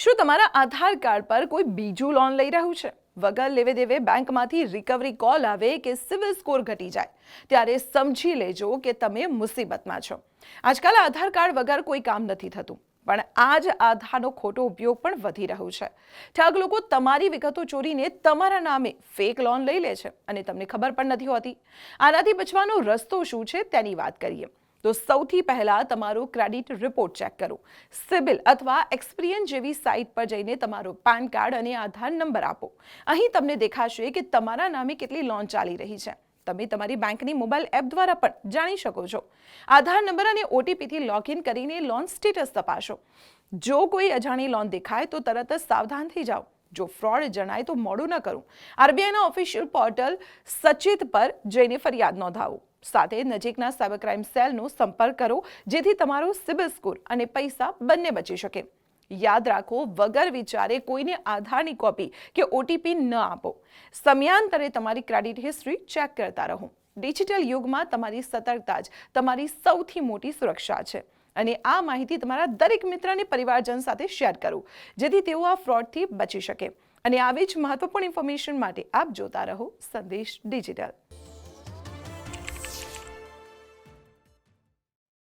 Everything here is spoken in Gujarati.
શું તમારા આધાર કાર્ડ પર કોઈ બીજું લોન લઈ રહ્યું છે? વગર લેવે દેવે બેંકમાંથી રિકવરી કોલ આવે કે સિવિલ સ્કોર ઘટી જાય ત્યારે સમજી લેજો કે તમે મુસીબતમાં છો. આજકાલ આધાર કાર્ડ વગર કોઈ કામ નથી થતું, પણ આ જ આધારનો ખોટો ઉપયોગ પણ વધી રહ્યો છે. ઠગ લોકો તમારી વિગતો ચોરીને તમારા નામે ફેક લોન લઈ લે છે અને તમને ખબર પણ નથી હોતી. આનાથી બચવાનો રસ્તો શું છે તેની વાત કરીએ. તો સૌથી પહેલા તમારો ક્રેડિટ રિપોર્ટ ચેક કરો. સિબિલ અથવા એક્સપિરિયન જેવી સાઇટ પર જઈને તમારો પાન કાર્ડ અને આધાર નંબર આપો. અહીં તમને દેખાશે કે તમારા નામે કેટલી લોન ચાલી રહી છે. તમે તમારી બેંકની મોબાઈલ એપ દ્વારા પણ જાણી શકો છો. આધાર નંબર અને ઓટીપીથી લોગિન કરીને લોન સ્ટેટસ તપાસો. જો કોઈ અજાણી લોન દેખાય તો તરત જ સાવધાન થઈ જાઓ. જો ફ્રોડ જણાય તો મોડું ન કરું. આરબીઆઈના ઓફિશિયલ પોર્ટલ સચિત પર જઈને ફરિયાદ નોંધાવો. સાથે નજીકના સાયબર ક્રાઇમ સેલનો સંપર્ક કરો, જેથી તમારો સિબિલ સ્કોર અને પૈસા બંને બચી શકે. યાદ રાખો, વગર વિચારે કોઈને આધારની કોપી કે ઓટીપી ન આપો. સમયાંતરે તમારી ક્રેડિટ હિસ્ટ્રી ચેક કરતા રહો. ડિજિટલ યુગમાં તમારી સતર્કતા જ તમારી સૌથી મોટી સુરક્ષા છે. અને આ માહિતી તમારા દરેક મિત્ર અને પરિવારજન સાથે શેર કરો, જેથી તેઓ આ ફ્રોડથી બચી શકે. અને આવી જ મહત્વપૂર્ણ ઇન્ફોર્મેશન માટે આપ જોતા રહો સંદેશ ડિજિટલ.